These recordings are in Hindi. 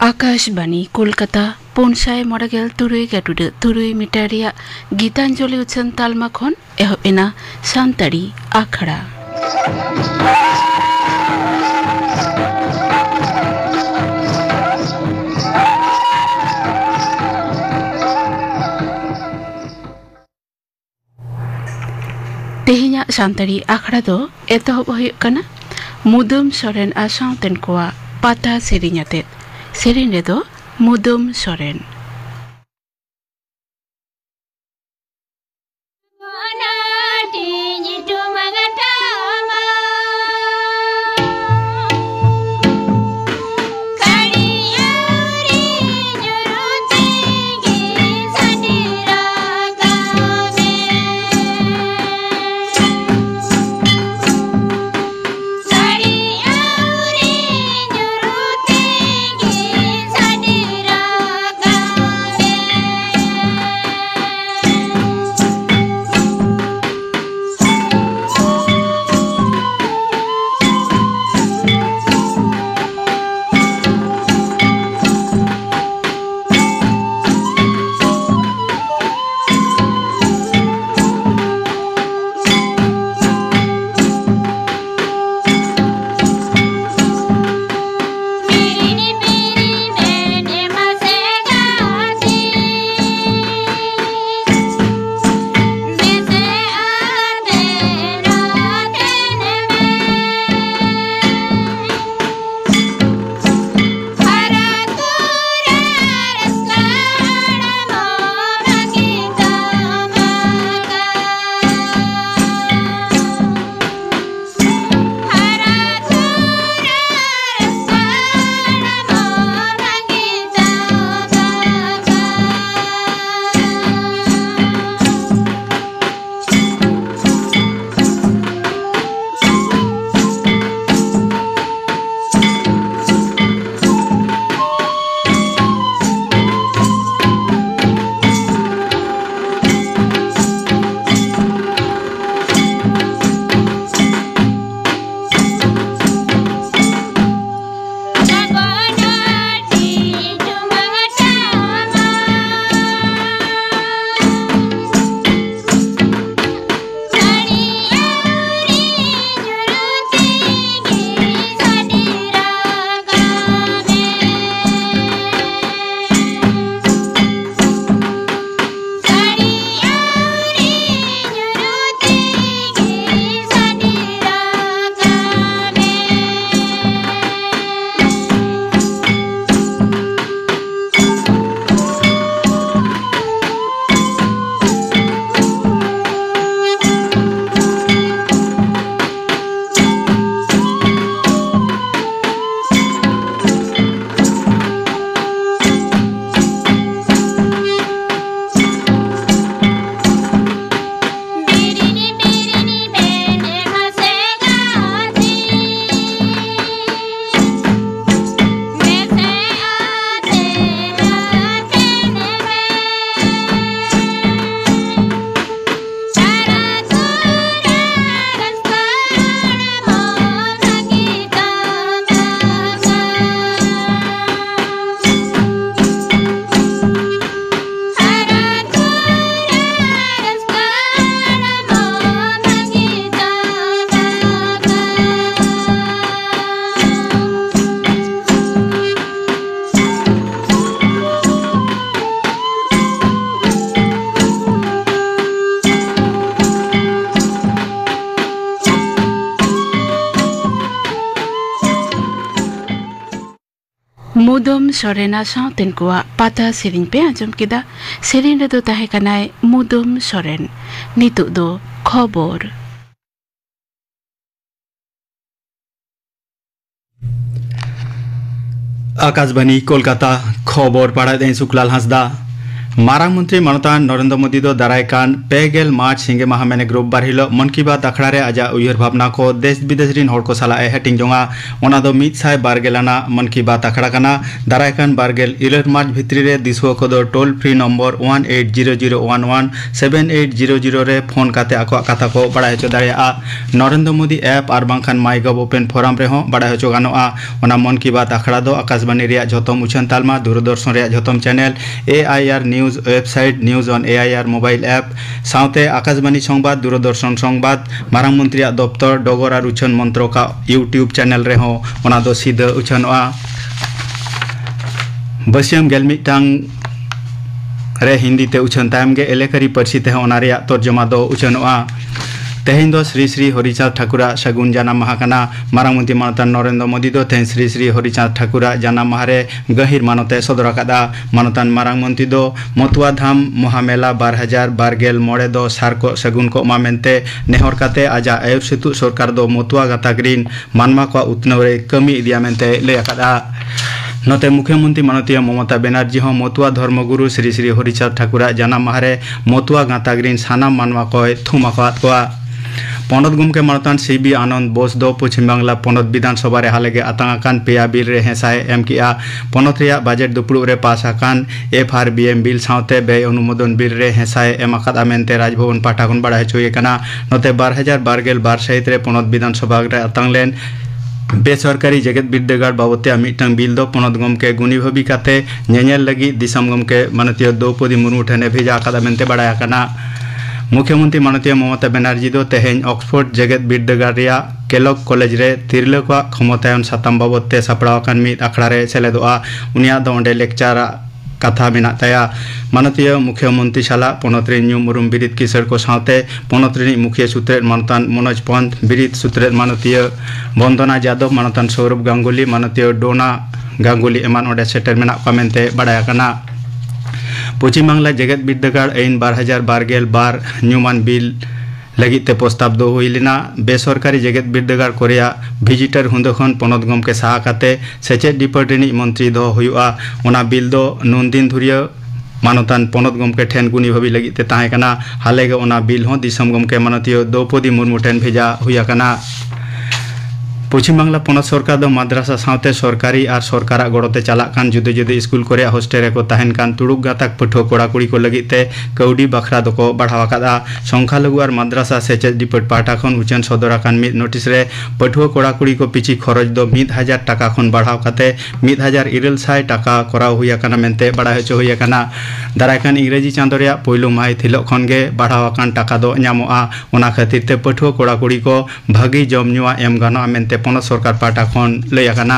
आकाशवाणी कोलकाता पुनसाय मरगेल तुरुई गाटुड तुरुई मिटारिया गीतांजलि उछन तालमा खन एना सान्ताड़ी आखड़ा तेहिया सान्ताड़ी आखड़ा दो एतहब हुयुग कना मुदुम सोरेन आ साउतेन कोआ पाता सेरिंयाते सेरिन रेदो मुदुम सोरेन मुदुम सोरेना साउतेन कोआ पाता सेरिन पे आजम किदा सेरिन रेदो ताहे कनाय मुदुम सोरेन नितु दो खबर आकाशवाणी कोलकाता खबर पढ़ाते सुकलाल हांसदा मारांग मंत्री मानतान नरेंद्र मोदी दो दारायकान पेगेल मार्च सिंगे माह मेने ग्रुप बार हिलो मन की बात अखड़ा रे आजा उयहर भावना को देश विदेश रिन होड़ को सला हेटिंग जोंगा ओना दो मित साय बारगेलाना मन की बात अखड़ा कना दारायकान बारगेल इलर मार्च भित्री रे दिसुओ को दो टोल फ्री नंबर 1800117800 रे फोन काते आको कथा को बड़ा हेचो दाड़िया नरेंद्र मोदी ऐप और बांखान माईगव ओपन फोरम रे हो बड़ा हेचो गानोआ ओना मन की बात अखड़ा दो आकाशवाणी रे झोतम उछन तालमा दूरदर्शन रे झोतम channel AIR news website news on AIR mobile app साउते आकाशवाणी संबाद दूरदर्शन संबाद मारांग मंत्री दफ्तर डगर और उछन मंत्रों का यूट्यूब चैनल रे हो ओना दो सीधा उछनवा बसियम गेलमिटांग रे हिंदी ते उछन तायम गे एलेकरी परसी ते ओना रे तर्जमा दो उछनवा तेहें दो श्री श्री हरिचाँद ठाकुरा सगुन जाना महाकाना मारांग मंत्री मानतान नरेंद्र मोदी दो तेहें श्री श्री हरिचाँद ठाकुरा जाना महारे गहिर मानते सदर कादा मानतान मारांग मंत्री दो मतुआ धाम महामेला 2012 मोड़े दो सार को सगुन को मामेंते नेहर काते आजा आयुब सेतु सरकार दो मतुआ गाताग्रीन मानवा को उतनवे कमी इदिया मेंते लय कादा नोते मुख्यमंत्री माननीय ममता बनर्जी हो मतुआ धर्मगुरु श्री श्री हरिचाँद ठाकुरा जाना महारे मतुआ गाताग्रीन साना मानवा को थुमाकात को पनत गुमके मानतान CB आनंद बोस दो पश्चिम बांगला पनत विधानसभा रे हालेगे आतांगाकान पेया बिल रे हेसाय एम किया पनत रेया बजेट दुपुड़ु रे पास आकान FRBM बिल साउते बे अनुमोदन बिल रे हेसाय एम आकादा मेनते राजभवन पाठा खन बड़ा हेचोय काना नोते 2012 सहित रे पनत विधानसभा रे आतांगलेन बेसरकारी जगत बिरदागार बाबते मिटंग बिल दो पनत गमके गुनी भाबी काते नेनेल लगी दिसम गमके माननीय द्रौपदी मुर्मू ठने भेजा आकादा मेनते बड़ा काना मुख्यमंत्री माननीय ममता बनर्जी दो तेहें ऑक्सफोर्ड जगत बिरदागार रिया केलॉग कॉलेज रे तिरला को क्षमतायन साताम बाबते सापड़ावाकान मिद आखड़ा रे सेलेदोआ उनिया दो ओंडे लेक्चर कथा मेना ताया माननीय मुख्यमंत्री साला पनत रे न्यूम उरुम बिरिद किशोर को साथे पनत रे मुखिया सूत्रेत मानतान मनोज पंत बिरिद सूत्रेत माननीय वंदना यादव मानतान सौरभ गांगुली माननीय डोना गांगुली एमान ओंडे सेटर मेना को मेनते बड़ाया काना पश्चिम बांगला जगत बिरदागार आईन 2012 न्यूमान बिल लगी ते प्रस्ताव दो हुई लेना बेसरकारी जगत बिरदागार कोरिया विजिटर हुंदखन पनत गमके साहाकाते सेचेत डिपार्टमेंट मंत्री दो हुआ ओना बिल दो नंदिन धुरिया मानतान पनत गमके ठेन गुनी भाबी लगी ते ताहे कना हालेगे ओना बिल हो दिसम गमके माननीय द्रौपदी मुर्मू ठेन भेजा हुआ कना पश्चिम बांगला पनत सरकार दो माद्रासा साउते सरकारी और सरकार गड़ोते चलाकान जुदे जुदे स्कूल को हॉस्टेल को तहन कान तुड़ुक गाताक पठुआ कोड़ा कुड़ी को लगते कौड़ी बखरा दो बढ़ावा संख्यालघु और माद्रासा सेचेद डिपार्ट पाटा खन उचन सदराकान मिद नोटिस रे पठुआ कोड़ा कुड़ी को पिछी खरच दो 1000 टाका खन बढ़ाव काते 1900 टाका कराव हुई काना मेनते बड़ा हेचो हुई काना दारायकान इंग्रेजी चांदो रे पहिलो माही थिलो खन गे बढ़ावाकान टाका दो न्यामोआ ओना खातिर ते पठुआ कोड़ा कुड़ी को भागी जम नुआ एम गानो मेनते पनत सरकार पाटा खन लैयाकाना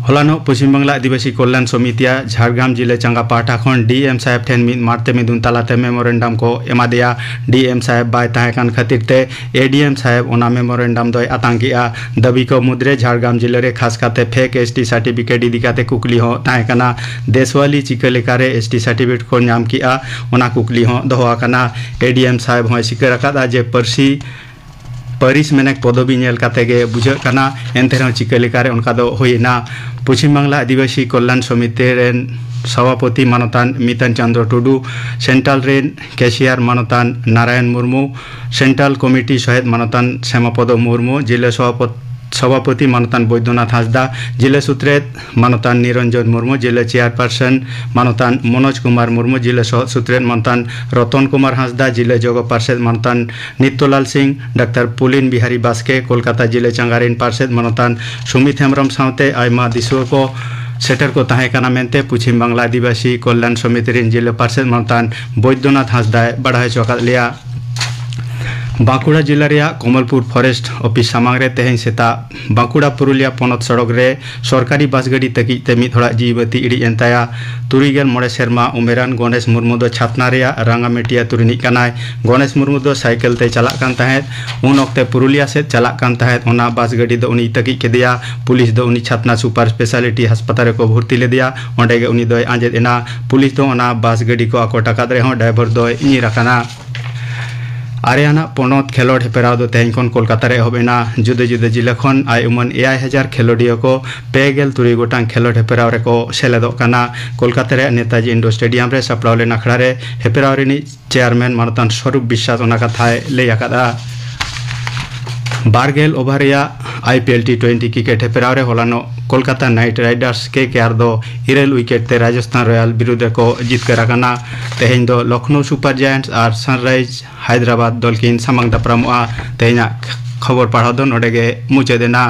हलानो पश्चिम बांगला आदिवासी कल्याण समितिया झारग्राम जिले चांगा पाटा खन DM साहेब ठेन मिद मारते मिदुन तालाते मेमोरेंडम को एमादिया DM साहेब बाय ताहेकान खातिर ते ADM साहेब ओना मेमोरेंडम दय आतंकिया दबी को मुद्रे झारग्राम जिले रे खास काते फेक ST सर्टिफिकेट इदिकाते कुकली हो ताहेकाना देशवाली चिकलेकारे ST सर्टिफिकेट को नाम किया ओना कुकली हो दोहाकाना ADM साहेब हो सिकर अकादा जे परसी परिस मेनेक पदवी नेल कातेगे बुझाग काना एनते चिका लेकारे उनका दो होइना पश्चिम बांगला आदिवासी कल्याण समिति रेन सभापति मानतान मितन चंद्र टुडू सेंट्रल रेन कैशियर मानतान नारायण मुर्मू सेंट्रल कमिटी सहित मानतान श्यामापद मुर्मू जिला सभापति मानतान बैद्यनाथ हांसदा जिला सूत्रेत मानतान निरंजन मुर्मू जिला चेयरपर्सन मानतान मनोज कुमार मुर्मू जिला सूत्रेत मानतान रतन कुमार हांसदा जिला जग पार्षद मानतान नित्यलाल सिंह डॉक्टर पुलिन बिहारी बास्के कोलकाता जिला चांगारेन पार्षद मानतान सुमित हेम्ब्रम साउते आयमा दिसुआ को सेटर को ताहेकाना मेनते पश्चिम बांगला आदिवासी कल्याण समिति रेन जिला पार्षद मानतान बैद्यनाथ हांसदा बढ़ाई चौका लिया बांकुड़ा जिला रे कमलपुर फॉरेस्ट ऑफिस सामांग रे तेहें सेता बांकुड़ा पुरुलिया पनत सड़क रे सरकारी बस गाड़ी तकी ते मिद हड़ा जीवती इड़ी एंताया 3 सेरमा उमेरान गणेश मुर्मू दो छापना रे रांगामेटिया तुरिनी कानाय गणेश मुर्मू दो साइकिल ते चलाक कान ताहेत उन वक्ते पुरुलिया से चलाक कान ताहेत ओना बस गाड़ी दो उनी तकी केदिया पुलिस दो उनी छापना सुपर स्पेशलिटी अस्पताल को भर्ती लेदिया ओंडे गे उनी दो आंजेद एना पुलिस दो ओना बस गाड़ी को आको टाका रे हो ड्राइवर दो इनी रखाना आर्याना पनत खेलोड हेपेराव दो तेहन खन कोलकाता रे एहबेना जुदा जुदा जिला खन आय उमन 8000 खेलोडिया को 2 गोटां खेलोड हेपेराव रे को सेलेदोग काना कोलकाता रे नेताजी इंडोर स्टेडियम रे सापड़ाव लेन आखड़ा रे हेपेराव रेनि चेयरमैन मानतान स्वरूप विश्वास ओना कथाय लई आकादा बारगेल ओभार या IPL T20 क्रिकेट हेपेराव रे होलानो कोलकाता नाइट राइडर्स KKR दो 2 विकेट ते राजस्थान रॉयल विरुद्ध को जितकर आकाना तेहेन दो लखनऊ सुपर जायंट्स और सनराइज हैदराबाद दल किन सामंग दापरामोआ तेहेना खबर पढ़ाव दो नोडेगे मुचेदेना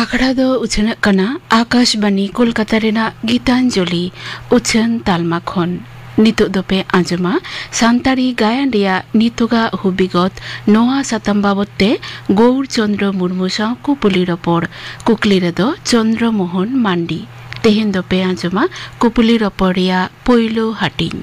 आखड़ा दो उछन कना आकाशवाणी कोलकाता रेना गीतांजलि उछन तालमा खन नितो दोपे आंजमा सांतारी गायन रिया नितोगा हुबिगत नोआ सातम बाबते गौर चंद्र मुर्मू साव कुपुली रपड़ कुकली रेदो चंद्र मोहन मांडी तेहेन दोपे आंजमा कुपुली रपड़ रिया पोइलो हाटिंग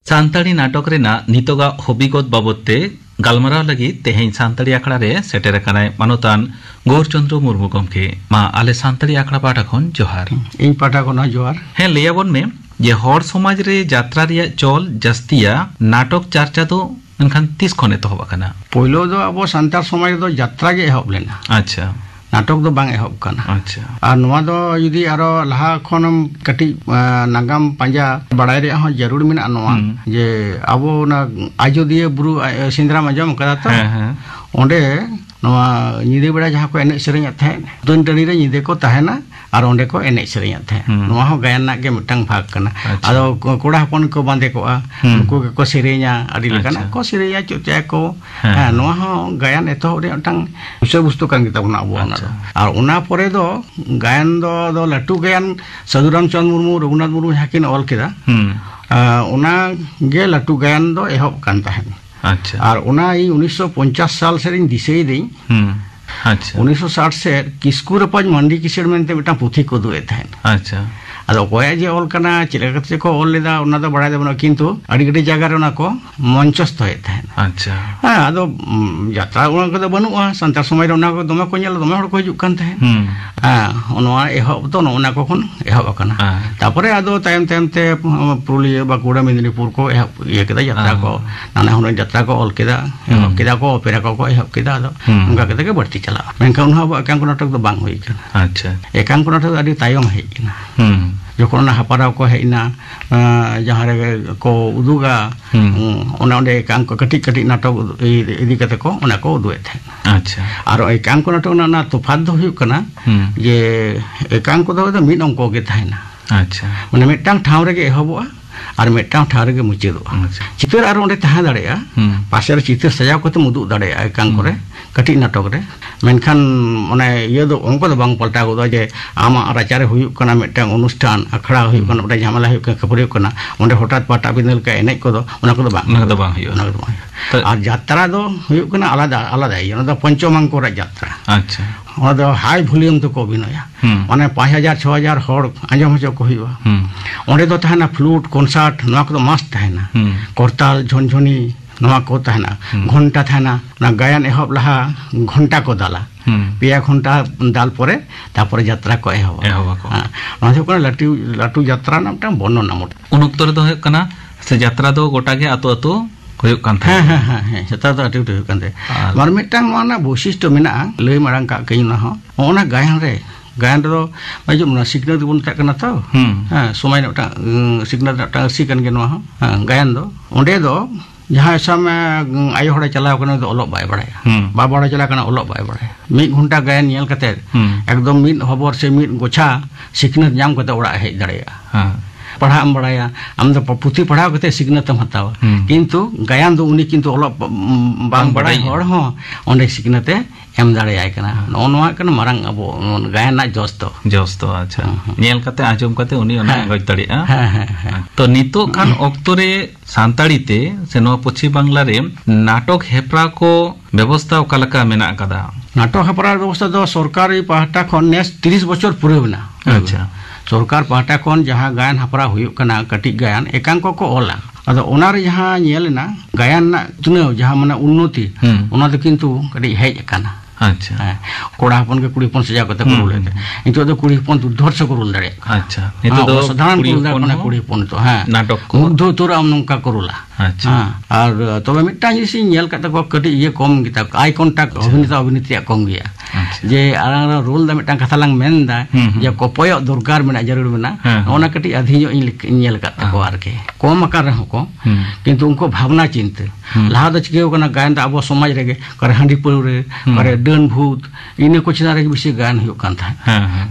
सांताड़ी नाटक रेना नितोगा हबिगत बाबते गालमाराव लगी तेहेन सांताड़ी आखड़ा रे सेटेर कानाय मानतान गौरचंद्र मुर्मू गमके मा आले सांताड़ी आखड़ा पाठा खन जोहार इन पाठा खन जोहार हे लेयाबन में जे हर समाज रे यात्रा रिया चल जस्तिया नाटक चर्चा दो एनखान तीस खने तो होबा कना पहिलो दो अब सांतार समाज दो यात्रा गे एहब लेना अच्छा नाटक दो बांग एहब कना अच्छा और नवा दो यदि आरो लहा खनम कटी नागाम पांजा बड़ाई रे हो जरूर मिना नवा जे अबो ना आजोदिया बुरु सिंद्रा मजम कदा तो ओंडे नवा निदे बेड़ा जहां को एने सेरें थे दोन टड़ी रे निदे को तहना और ओंडे को एने सेरें थे नवा हो गायन ना के मिटंग भाग कना आदो कोड़ा हपन को बांधे को उनको को सेरे냐 आदि लकना को सेरे냐 चुचा को नवा हो गायन एतो रे मिटंग विषय वस्तु कान गिता बना अबो ना और उना परे दो गायन दो लटू गायन साधुराम चंद्र मुर्मू रघुनाथ मुर्मू हाकिन ऑल केदा उना गे लटू गायन दो एहब कान तहन अच्छा और उना 1950 साल से दिसई दई अच्छा 1960 से किस्कू रपाज मंडी किसेड़ मेनते मिटा पुथी को दुए थान अच्छा अदो कोया जे ऑल कना चिलेकते को ऑल लेदा उना दो बड़ा देबनो किंतु अडी गडी जगह रे उना को मंचस्थ होय थान अच्छा हां अदो यात्रा उना को दो बनुआ संतार समय रे उना को दमे को नेल दमे हड़ को हिजुक कान थान हां उनवा एहब तो उना को खन एहब कना तापरे अदो तायम तायमते पुरुलिया बाकुड़ा मेदिनीपुर को एहब ये केदा यात्रा को नाना हुन यात्रा को ऑल केदा एहब केदा को ओपेरा को एहब केदा अदो उनका केदा के बढ़ती चला मेनका उनहा एकांक नाटक दो बांग होई कना अच्छा एकांक नाटक अडी तायम हेई कना जखन हापाराव को हेना जहाँ रे को उदुगा ओना ओंडे एकांक कटी कटी नाटक इदी कते को ओना को उदुए थे अच्छा और एकांक नाटक ना तफात दो हुई कना जे एकांक दो मिद अंक गे थायना अच्छा माने मिदटांग ठाव रे गे एहबोआ और मिदटांग ठाव रे गे मुचेदोआ चितर और ओंडे तहा दाड़ेया पासे रे चितर सजाव कते मुदु दाड़ेया एकांक रे कटी नाटक रे मेनखान माने ये दो अंक दो बांग पलटा गो जे आमा राचारे हुयुक कना मिदटांग अनुष्ठान अखड़ा हुयुक कना बडा झमेला हुयुक कना खबरे हुयुक कना ओंडे हठात पाटा बिंदल का एनेज को दो ओना को दो बांग हुयुक और यात्रा दो हुयुक कना आलादा आलादा ओना दो पंचमांक रे यात्रा अच्छा ओना दो हाई वॉल्यूम तो को अभिनया माने 5000 6000 हड़ आंजम हजो को हुयुआ ओंडे दो तहना फ्लूट कॉन्सर्ट नवा को मस्त तहना करताल झनझनी नवा को तहना घंटा थाना ना गायन एहब लहा घंटा को दाला पिया घंटा दाल परे तापर यात्रा को एहब को ना जो लाटू लाटू यात्रा ना मटा बनो ना मोट उन उक्त रे दो है कना से यात्रा दो गोटा के आतो आतो हुयुक कान था हां यात्रा दो आटू हुयुक कान दे मार मिटांग माना वैशिष्ट्य मेना लई मारंग का कई ना हो ओना गायन रे गायन दो माजो ना सिग्नल बुन ता कना तो हां समय ना सिग्नल ता सिकन के ना गायन दो ओंडे दो जहाँ समय आयो हड़ा चलाव कना तो ओलो बाय बड़ाया बा बड़ा चला कना ओलो बाय बड़ाया 1 घंटा गायन नेल कते एकदम 1 हबर से 1 गोछा सिकनत जाम कते ओड़ा हेज दड़ेया पढ़ा बड़ाया आम तो पुथी पढ़ाव कते सिकनत हतावा किंतु गायन दो उनी किंतु ओलो बांग बड़ाय हड़ हो ओंडे सिकनते एम दाड़ेयाय कना नोनवा कना मारंग अबो गायन ना जोस तो अच्छा नेल कते आजम कते उनी ओना गज दाड़ेया तो नितो खान ऑक्तो रे सांताड़ी ते से नो पश्चिम बांग्ला रे नाटक हेपरा को व्यवस्था ओकालका मेना कदा नाटक हेपरा व्यवस्था दो सरकारी पाहटा खन नेस 30 बछर पुरे बना अच्छा सरकार पाहटा खन जहां गायन हेपरा हुयुक कना कटी गायन एकांक को ओला अदो ओना रे जहां नेलना गायन ना तुने जहां माने उन्नति ओना दो किंतु कटी हेज कना अच्छा कोड़ा हपन के कुड़ी हपन सजा कते को रूल है नितो दो कुड़ी हपन दुर्धर्ष को रूल दड़े अच्छा नितो दो साधारण कुड़ी हपन कुड़ी हपन तो हां नाटक को मुग्ध तोर आम नंका को रूला अच्छा और तबे मिटा जिसि नेल कते को कटी ये कम गिता आई कांटेक्ट अभिनेता अभिनेत्रिया कम गया जे आरा रोल दा मिटा कथा लांग मेनदा जे कोपय दरकार मेना जरूर मेना ओना कटी अधियो नेल कते को आरके कम आकार रहो को किंतु उनको भावना चिंता लाहा द चिके कना गायन दा अब समाज रेगे करे हांडी पुरे करे डन भूत इने को चिना रे बिसि गायन हुयो कान था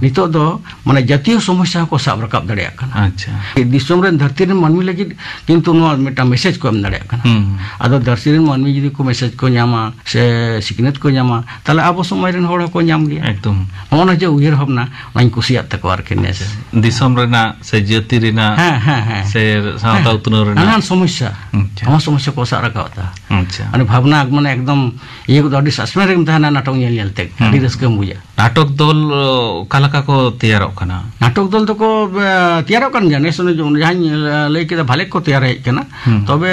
नितो दो माने जातीय समस्या को साब रकाब दड़िया काना अच्छा दिसोम रे धरती रे मानमी लगी किंतु नो मिटा मैसेज को एम दड़िया काना आदो धरती रे मानमी जदी को मैसेज को न्यामा से सिकनेत को न्यामा ताले अब समाज रे होड़ को न्याम गया एकदम ओना जे उयर हबना माइन कुसियात तक वार केने से दिसोम रेना से जाति रेना से सावता उतनो रेना नान समस्या हम समस्या को सारा का अच्छा माने भावना माने एकदम ये को अडी सस्पेंस रे तहना नाटक नेल नेलते अडी रस्के मुजा नाटक दल कालका को तैयार कना नाटक दल तो को तैयार कन जाने सुने जहां लई के भाले को तैयार है कना तबे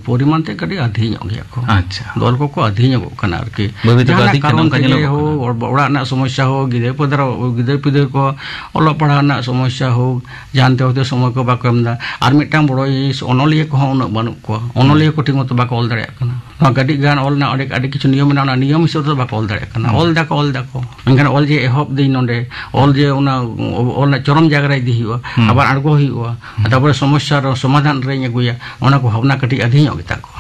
परिमाण ते कडी अधि ᱧᱚᱜ गया को अच्छा दल को अधि ᱧᱚᱜ कना आरकी जहां कारण के हो ओड़ा ना समस्या हो गिदे पिदर को ओलो पढ़ा ना समस्या हो जानते होते समय को बाको एमदा आर मिटांग बड़ो अनलिया को उन बानु को अनलिया को ठीक मत बाको ऑल दड़े कना गाड़ी गान ऑल ना अडे किछु नियम ना नियम हिसाब से बाको ऑल दड़े कना ऑल दाको मेनखान ऑल जे एहब दे नोंडे ऑल जे उना ऑल ना चरम जायगा रे इदी हुआ आबार आड़गो हुआ तापर समस्या रो समाधान रे गुया ओना को भावना कटी अधि ᱧᱚᱜ ᱜᱮᱛᱟ को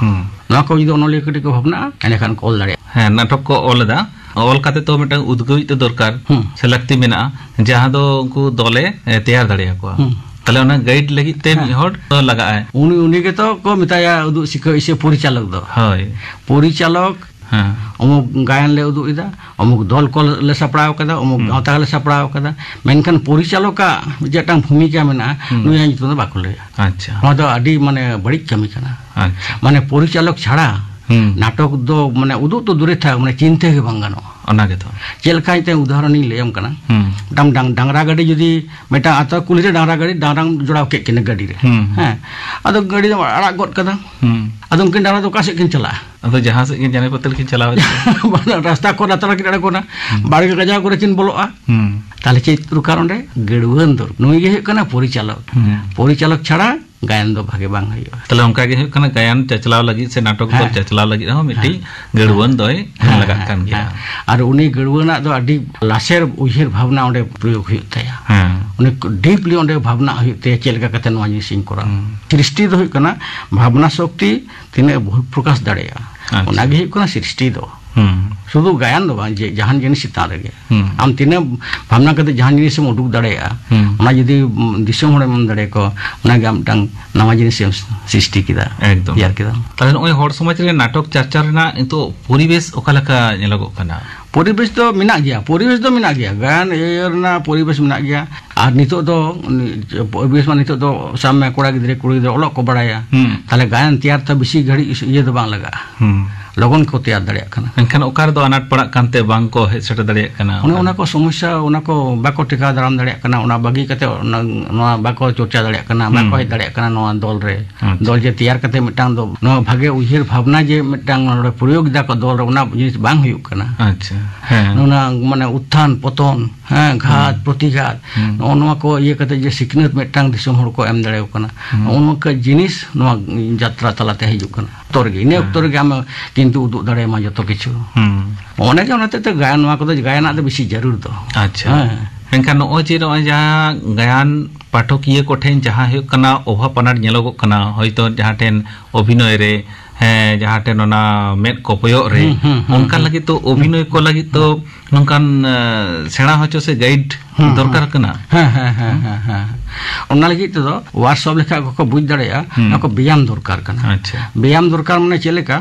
ना को जदि ऑनलिया कटी को भावना एनेखान को ऑल दड़े हां नाटक को ऑल दा ऑल काते तो मिटा उद्गोई तो दरकार से लगती मेना जहां दो उनको दले तैयार दड़िया को ताले ओना गाइड लगी ते मिहड लगा है उनी के तो को मिताया उदु सिखो इसे परिचालक दो हाय परिचालक अमुक गायन ले उदु इदा अमुक दल को ले सपड़ाव कदा अमुक गावता ले सपड़ाव कदा मेनखान परिचालक का जेटां भूमिका मेना नुया नितो बाको ले अच्छा नो दो अडी माने बड़ी कमी कना अच्छा माने परिचालक छाड़ा नाटक दो माने उदु तो दूरे था माने चिंते के बंगानो ओना के तो चेलका इते उदाहरण ही लेम कना डांगरा गाड़ी जदी मेटा आता कुली रे डांगरा गाड़ी डांगराम जोड़ाव के किन गाड़ी रे हैं अदो गाड़ी दो अड़ा गड कदा अदो किन डांगरा दो कासे किन चला अदो जहां से किन जाने पतल किन चलावे रास्ता को रातरा किन को ना बाड़ी के गजा को किन बोलोआ ताले चेतरु कारण रे गेडवन दर नुई गे कना परिचालक छाड़ा गायन दो भागे बांग हयो तले उनका गे कना गायन चचलाव लगी से नाटक दो चचलाव लगी हो मिटी गेडवन दोय लगा कान गया और उनी गेडवना दो अडी लासेर उहिर भावना ओंडे प्रयोग हुई तया उनी डीपली ओंडे भावना हुई ते चेलका कते नवा जिसिंग कोरा सृष्टि दो हुई कना भावना शक्ति तिने बहुत प्रकाश दड़ेया ओना गे कना सृष्टि दो शुद्ध गायन दो जे जहान जिनिस चिता रे आम तिने भावना कते जहान जिनिस में उडुक दड़ेया ओना जदी दिसम होड़े मन दड़े को ओना गे आमटांग नवा जिनिस सृष्टि किदा एकदम यार किदा ताले ओय होड़ समाज रे नाटक चर्चा रेना तो परिवेश ओकालका नेलगो कना परिवेश तो मिना गया गायन एरना परिवेश मिना गया और नितो दो परिवेश में नितो दो साम में कोड़ा गिदरे कुड़ी गिदरे ओलक को बड़ाया ताले गायन तैयार तो बेसी घड़ी ये दो बांग लगा लगन को तैयार दड़िया कना एनखान ओकार दो अनाट पड़ा कानते बांग को हे सेट दड़िया कना ओना को समस्या ओना को बाको टिका दाराम दड़िया कना ओना बागी कते नोआ बाको चर्चा दड़िया कना बाको हे दड़िया कना नोआ दल रे दल जे तैयार कते मिटांग दो नोआ भागे उहिर भावना जे मिटांग नोडे प्रयोग दा को दल रे ओना जिनिस बांग हुयु कना अच्छा ओना माने उत्थान पतन हां घात प्रतिघात ओना को ये कते जे सिकनेत मिटांग दिसम हर को एम दड़िया कना ओना के जिनिस नोआ यात्रा तलाते हिजु कना तोर गे इने तोर गे हम किंतु उदु दड़े मा जतो किछु ओने के ओनाते तो गायन मा को गायना तो बेसी जरूर दो अच्छा एनखान नो जे नो जहां गायन पाठकीय को ठेन जहां हुयो कना ओभा पनाट नेलोगो कना होयतो जहां ठेन अभिनय रे हैं जहां ठेन ओना मेद को पयो रे उनका लगी तो अभिनय को लगी तो नोंकान सेणा होचो से गाइड दरकार कना हां ओना लगी तो वर्कशॉप लेखा को बुझ दड़ेया नको व्यायाम दरकार कना अच्छा व्यायाम दरकार माने चलेका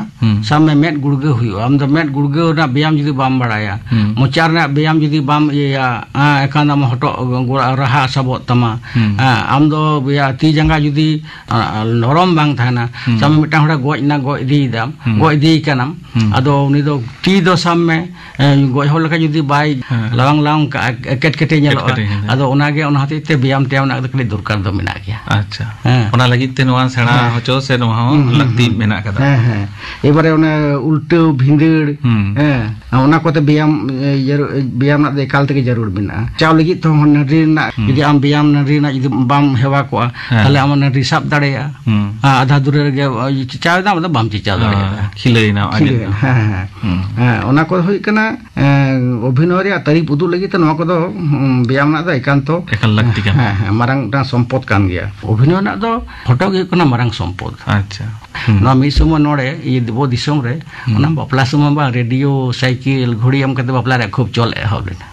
साम में मेद गुड़गे हुयो आम द मेद गुड़गे ना व्यायाम जदी बाम बड़ाया मोचार ना व्यायाम जदी बाम या एखाना म हटो रहा सबो तमा आम दो या ती जंगा जदी नरम बांग थाना साम मिटा हड़ा गोज ना गो इदी दाम गो इदी कनाम आदो उनी दो ती दो साम में गोज हो लका जदी बाय लवंग लवंग केट केटे nyelok ado onage ona hatite biyam te ona kali durkar do menak gaya acha ona lagit te noa sena hocho se noa lakti menak kada ebare ona ulta bhindir ona kote biyam nak de ekal tege jarur bina chaw lagit to nari nak judi am biyam nari nak judi bam hewa ko tale am nari sab dareya adha dure ge chaw da mada bam chicha dareya khilei na ona ko hoi kana obhinoy re tarif udul lagi to noa ko do biyam nak do ekanto ekal lakti kan marang ta sompod kan gaya obhinoy nak do photo ge kana marang sompod acha noa mi sumo nore i bo disom re ona bapla sumo ba radio cycle ghodi am kate bapla re khub chol ehob lena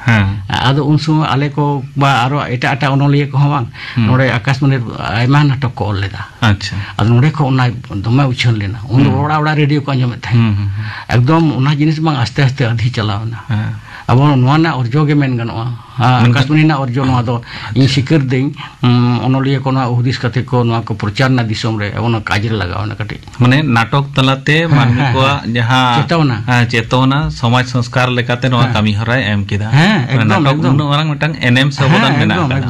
ado un sumo ale ko ba aro eta onoliye ko bang nore akashmani aima natok ko ol leda acha ado nore ko ona dome uchon lena un oda radio ko anjom thai ekdom ona jinis bang aste aste adhi chalawna abo noa na orjo ge men ganoa akashmani na orjo noa do in sikir dein onoliye ko na udis kate ko noa ko prochar na disom re ona kajre lagaw na kati mane natok talate manmi ko jaha chetona samaj sanskar lekate noa kami horai em kida natok uno orang mitang enem sabodan menak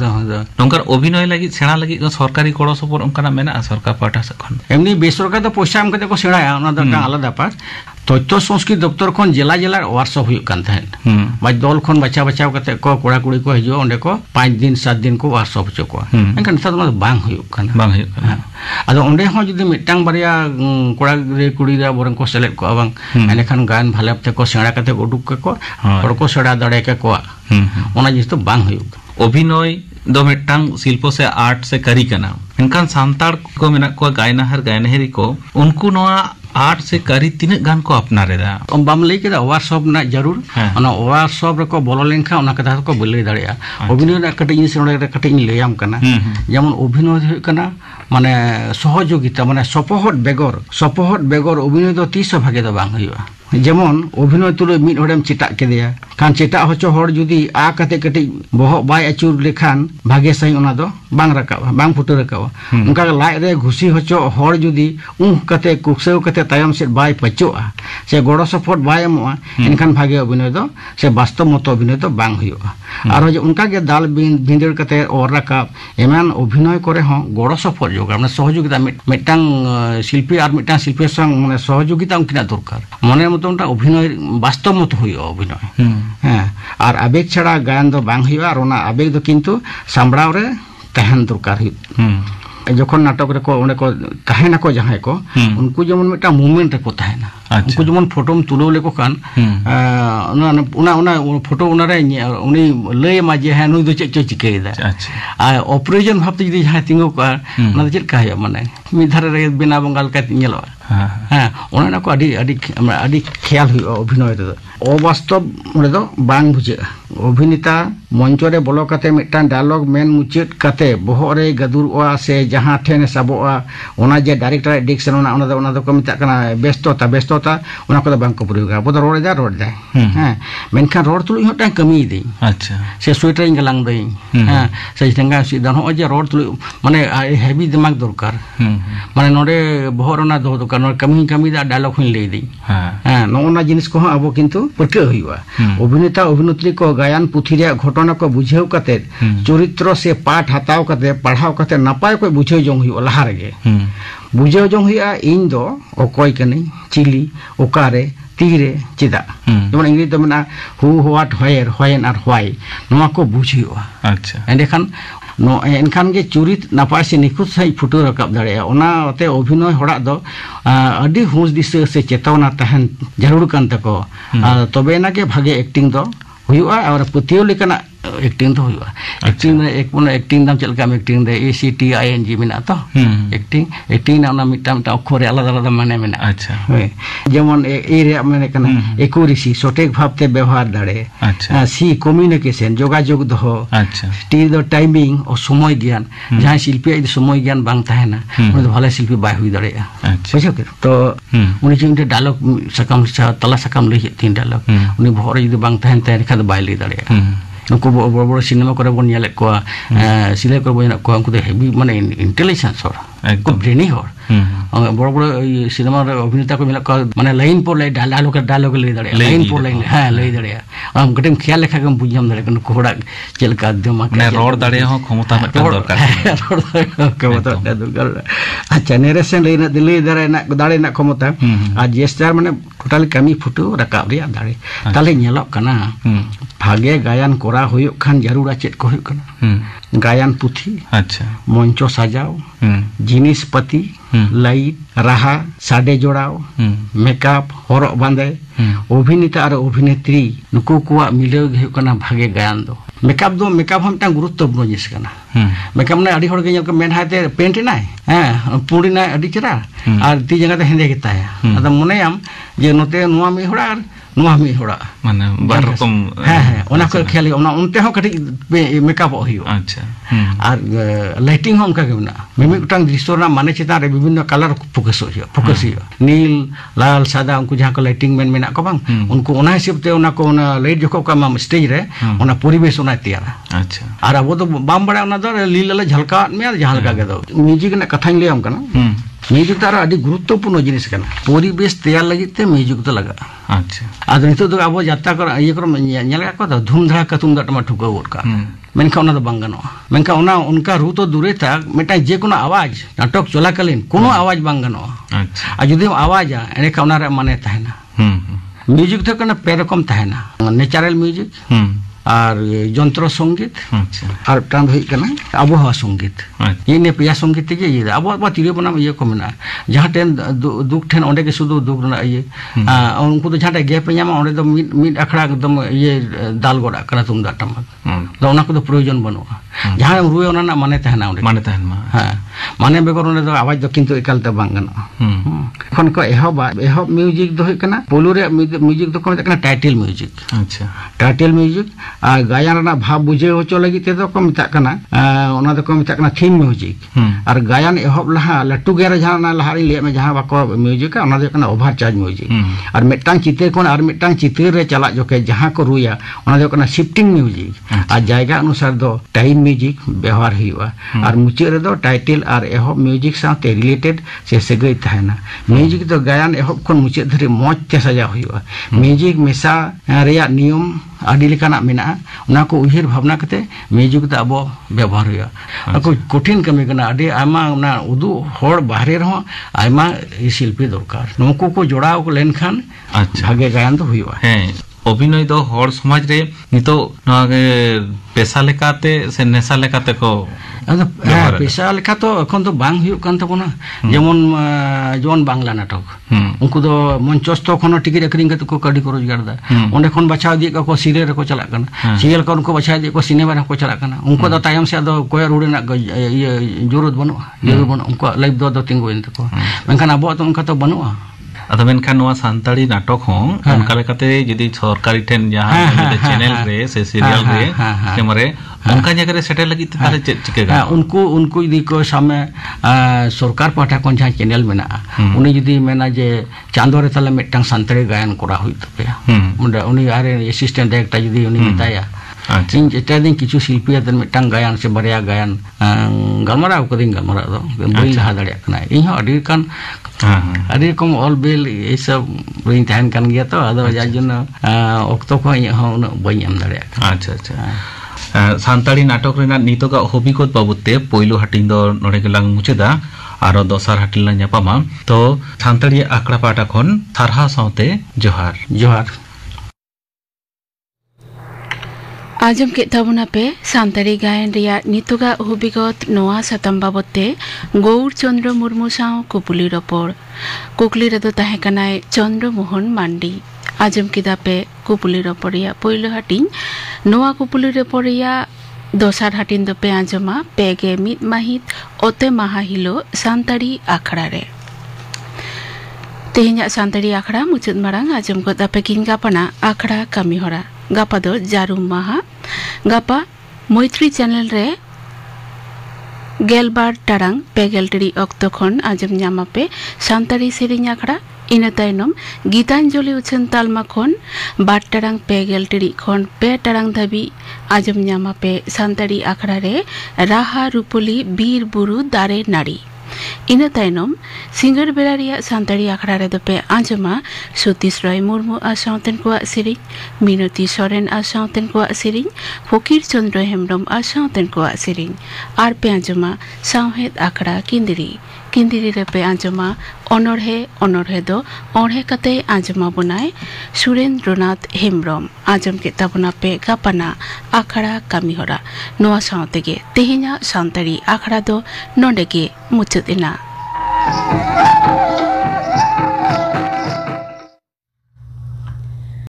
nongkar obhinoy lagi sena lagi sorkari goro sopor onkana mena sarkar pahta sekhon emni besorkar do poisa am kate ko senaya ona do alada par তথ্য সংস্কৃতি দপ্তর খন জেলা জেলার ওয়ার্কশপ হুয়ুগ কান থাহেন বা দল খন বাছা বাছাও কাতে ko কোড়া কুড়ি ko হিজু onde ko 5 din 7 din ko workshop হচো ko এনখান নেতার মা bang হুয়ুগ kana ado onde ho judi mitang baria koड़ा re kudi ra borang ko select ko abang enekhan gan bhalap te ko sera kate uduk ko hor ko sera dare ke ko ona jis to bang huyuk অভিনয় do mitang silpo se art se kari kana enkan santar ko menak ko gainahar gainaheri ko unku noa art se kari tinak gan ko apnare da bam lei keda workshop na jarur ona workshop re ko bolo lenkha ona katha ko bolei dareya obhinoy na kate in senode re kate in leyam kana jemon obhinoy hoy kana মানে সহযোগিতা মানে সপোহট বেগর অভিনয় তো 30 ভাগে তো বাং হইবা যেমন অভিনয় তুলে মিট হড়েম চিটা কেদেয়া কান চিটা হচো হড় যদি আ কাতে কটি বহক বাই আচুর লেখান ভাগে সাই ওনা দো বাং রাকাবা বাং ফুটো রাকাবা উনকা লাই রে ঘুষি হচো হড় যদি উহ কাতে কুকসেও কাতে তায়ম সেট বাই পচোয়া সে গড় সপোর্ট বাই আমা এনখান ভাগে অভিনয় দো সে বাস্তব মত অভিনয় তো বাং হইবা আর যে উনকা গে দাল বিন্দের কাতে অর রাকাব এমান অভিনয় করে হ গড় সপোর্ট যোগ আমরা সহযোগিতা মিটাং শিল্পী আর মিটাং শিল্পীর সঙ্গে মানে সহযোগিতা উনকিনা দরকার মনের মতনটা অভিনয় বাস্তব মত হইও অভিনয় হ্যাঁ আর আবেগ ছাড়া গায়ন তো বাং হইও আর ওনা আবেগ তো কিন্তু সামড়াও রে তাহেন দরকার হই যখন নাটক রে কো ওনে কো তাহেনা কো জাহাই কো উনকু যেমন একটা মুভমেন্ট রে কো তাহেনা উনকু যেমন ফটো তুলো লে কো কান ওনা ফটো ওনারে উনি লই মা যে হ্যাঁ নুই দো চেক চিকেই দা আর অপারেশন ভাবতে যদি জাহাই তিঙ্গো কা ওনা চেক কাই মানে মি ধারে রে বিনা বঙ্গাল কা তিঙ্গেলো হ্যাঁ ওনা কো আদি খেয়াল হই অভিনয় রে অবাস্তব রে তো বাং বুঝে অভিনেতা মঞ্চরে বলো কাতে মিটান ডায়লগ মেন মুচিত কাতে বহরে গাদুরওয়া সে জাহাঁ ঠেনে সাবোয়া ওনা যে ডাইরেক্টর ডিকশন ওনা তো কমিতা কানা ব্যস্ততা ওনা কো বাং কো প্রয়োগ আবো রোড যায় হ্যাঁ মেনখান রোড তুলুই হটা কমি দেই আচ্ছা সে সোয়েটার ইংলাং দেই হ্যাঁ সে ঠেঙ্গা সিদান হ যে রোড তুলুই মানে হেভি দিমাগ দরকার মানে নরে বহরনা দো দরকার কমি দা ডায়লগ হইন লই দেই হ্যাঁ নোনা জিনিস কো আবো কিন্তু পরকে হইবা অভিনেতা অভিনেত্রী কো গায়ন পুথি রে ঘটনা को बुझेव कते चरित्र से पाठ हताव कते पढ़ाव कते नपाय को बुझेव जंग हुई लहा रे बुझेव जंग हुई इन दो ओकय कने चिली ओकारे तीरे चिदा जेमन इंग्लिश तो मना हु व्हाट व्हेयर व्हेन और व्हाई नोमा को बुझिवा अच्छा एंडेखान नो एनखान गे चुरित नापाय से निखुत सही फुटो रकाब दाड़े ओना ओते अभिनय हड़ा दो अडी हुस दिस से चेतवना तहन जरूर कान तको तबे ना के भागे एक्टिंग दो हुआ और पुतियो लेकना एक्टिंग तो हुआ एक्टिंग में एक मन एक्टिंग दाम चलका में एक्टिंग दे ACTING मेना तो एक्टिंग ना ना मिटा अक्षर आलादा माने मेना अच्छा जेमन ए रे माने कना एक्यूरेसी सटीक भावते व्यवहार दाड़े अच्छा सी कम्युनिकेशन जोगाजोग दो अच्छा टी द टाइमिंग और समय ज्ञान जहां शिल्पी यदि समय ज्ञान बांग ताहेना उनी तो भले शिल्पी बाय हुई दाड़े बुझो के तो उनी जे डायलॉग सकाम तला सकाम लई तीन डायलॉग उनी भोर यदि बांग ताहेन ताहे खा बाय लई दाड़े उनको बड़ सिनेमा करे बन नेले को सिले करे बन को उनको हेवी माने इंटेलिजेंस और को ब्रेनी और बड़ बड़ सिनेमा अभिनेता को मेला माने लाइन पर लाइन डायलॉग लई दाड़े लाइन पर लाइन हां लई दाड़े हम कटिम ख्याल लेखा हम बुझाम दाड़े कन कोहड़ा चलका दिमाग ने रोड दाड़े हो क्षमता मिटन दरकार रोड क्षमता दरकार अच्छा नरेशन लई दाड़े ना क्षमता आ जेस्टार माने टोटल कमी फुटू रकाब रिया दाड़े ताले नेलक कना भागे गायन कोरा हुयुक खान जरूरा चेत को हुयुक कना गायन पुथी अच्छा मंचो सजाओ जिनिस पति लाइट राहा साडे जोड़ाओ मेकअप हरक बांदे अभिनेता और अभिनेत्री नुकु कुआ मिलाव हुयुक कना भागे गायन दो मेकअप हम ता गुरुत्वपूर्ण जिनिस कना मेकअप ने अडी हड़ के नेल को मेन हाते पेंट नाय पुड़ी नाय अडी चरा और ती जगह ते हेंदे गिताय अदा मनेयाम जे नोते नुआ मी होड़ा नुआ मी होड़ा माने बार रकम ओना को खेली ओना उनते हो कटी मेकअप हुयो अच्छा और लाइटिंग हम का गेना मिमी उटांग दृश्य ना माने चिता रे विभिन्न कलर फोकस हुयो नील लाल सादा उनको जहां को लाइटिंग मेन मेना को बांग उनको ओना हिसाब ते ओना को ओना लाइट जको का स्टेज रे ओना परिवेश ओना तैयार अच्छा और अब तो बाम बड़ा ओना दो लीला झलका में जहां लगा के दो म्यूजिक ना कथा लेम कना म्यूजिक तार अभी गुरुत्वपूर्ण जिनिस कना परिवेश तैयार लगी ते म्यूजिक तो लगा अच्छा आदो नितो तो अब जात्रा कर ये कर नेल का तो धूम धड़ाका तुमदा टमा ठुका वोट का मेनका ओना तो बांग गनो मेनका ओना उनका रू तो दूरे तक मेटा जे कोनो आवाज नाटक चलाकालीन कोनो आवाज बांग गनो अच्छा आ जदि आवाज आ एने का ओना रे माने तहना म्यूजिक तो कना पे रकम तहना नेचुरल म्यूजिक और यंत्र संगीत और टांग हुई कना आबहावा संगीत ये ने पिया संगीत के ये आबहावा तिरे बना ये को मेना जहां टेन दुख ठेन ओंडे के सुदु दुख ना ये उनको तो जहां गैप न्यामा ओंडे तो मिड अखड़ा एकदम ये दाल गोड़ा कना तुमदा टमक तो ओना को तो प्रयोजन बनुआ जहां रुए ओना ना माने तहना ओंडे माने तहन हां माने बेगर ओंडे तो आवाज दो किंतु एकाल ते बांग गनो खन को एहब म्यूजिक दो कना पोलु रे म्यूजिक तो को कना टाइटल म्यूजिक अच्छा टाइटल म्यूजिक गायन भाव बुझे होचो लगी ते को मिता कना ओना तो को मिता कना थीम म्यूजिक और गायन एहब लहा लट्टू गेर जहां लहा ले में जहां बाको म्यूजिक ओना दो कना ओवर चार्ज म्यूजिक और मिटांग चित्र कोन और मिटांग चित्र रे चला जोके जहां को रुया ओना दो कना शिफ्टिंग म्यूजिक और जायगा अनुसार दो टाइम म्यूजिक व्यवहार हुआ और मुचे रे दो टाइटल और एहब म्यूजिक साथे रिलेटेड से सगई तहना म्यूजिक तो गायन एहब कोन मुचे धरे मौज ते सजा हुआ म्यूजिक मिसा रेया नियम आदि लेकाना मेना उना को उहिर भावना कते म्यूजिक तो अब व्यवहार हुआ को कठिन कमी कना आदि आमा उना उदु होड़ बाहरे रहो आमा शिल्पी दरकार नको को जोड़ाव को लेन खान अच्छा भागे गायन तो हुआ है अभिनय दो हर समाज रे नितो पेशा लेकाते से नेशा लेकाते को पेशा लेखा तो एखन तो बांग हुयुक कान तबना जेमन बांगला नाटक उनको तो मंचस्थ खन टिकट अक्रिंग कते को कडी को रोजगार दा ओंडे खन बचाव दिए को सीरियल रे को चला कना सीरियल को उनको बचाव दिए को सिनेमा रे को चला कना उनको तो तायम से दो कोय रुड़े ना ये जरूरत बनो उनको लाइव दो तिंगो इन तको मेनखान अब तो उनका तो बनुआ अदा मेनखान नोआ सांताड़ी नाटक हो उनका लेकाते यदि सरकारी ठेन जहां चैनल रे से सीरियल रे केमरे उनका जगह रे सेटल लगी ताले चिकेगा उनको यदि को सामने सरकार पाठा कोन जहां चैनल मेना उनी यदि मेना जे चांदो रे ताले मिटटांग सांताड़ी गायन कोरा हुई तपे उनी आरे असिस्टेंट डायरेक्टर यदि उनी बताया इन जेटा दिन किछु शिल्पी अदन मिटटांग गायन से बरिया गायन गलमराव कदिन गलमराव दो बई लहा दाड़िया कना इन हो अडी कान अरे कम ऑल बेल ये सब रिंग तहन कान गया तो अदो जाजन ऑक्टो को हो बई एम दाड़िया अच्छा अच्छा सांताड़ी नाटक रेना नितोगा हबिगत बाबूते पहिलो हाटिंग दो नोडे गेलांग मुचेदा आरो दोसार हाटिल न्यापामा तो सांताड़ी आकड़ा पाटा खन थारहा साउते जोहार जोहार आजम के तबना पे सांताड़ी गायन रिया नितुगा हुबिगत नोआ सतम बाबते गौर चंद्र मुर्मू साव कुपुली रपोड़ कुकली रदो ताहे कनाय चंद्र मोहन मांडी आजम किदा पे कुपुली रपोड़िया पहिलो हाटिन नोआ कुपुली रपोड़िया दोसार हाटिन दो पे आजमा पेगे मित माहित ओते माहा हिलो सांताड़ी आखड़ा रे तेहिना सांताड़ी आखड़ा मुचुद मारांग आजम को दापे किन गापना आखड़ा कमी होरा गापा दो जारुम माहा गापा मैत्री चैनल रे गेलबार टारांग पेगेल टिड़ी अक्तो खन आजम न्यामा पे सांताड़ी सेरिंग आखड़ा इना तायनम गीतांजलि उछन तालमा खन 8 टारांग पेगेल टिड़ी खन 2 टारांग धाबी आजम न्यामा पे सांताड़ी आखड़ा रे राहा रुपली बीर बुरु दारे नाड़ी ina tainom singar belaria santari akhara re dope anjama Sutis Roy Murmu asauten ko siring Minoti Soren asauten ko siring Fokir Chandra Hemrom asauten ko siring ar pe anjama samhet akhara kindiri re pe anjama onorhe do onhe kate anjama bunai Surendranath Hemrom ajam ke tabuna pe gapana akhara kami hora noa saute ge tehinya santari akhara do nonde ge muchut ina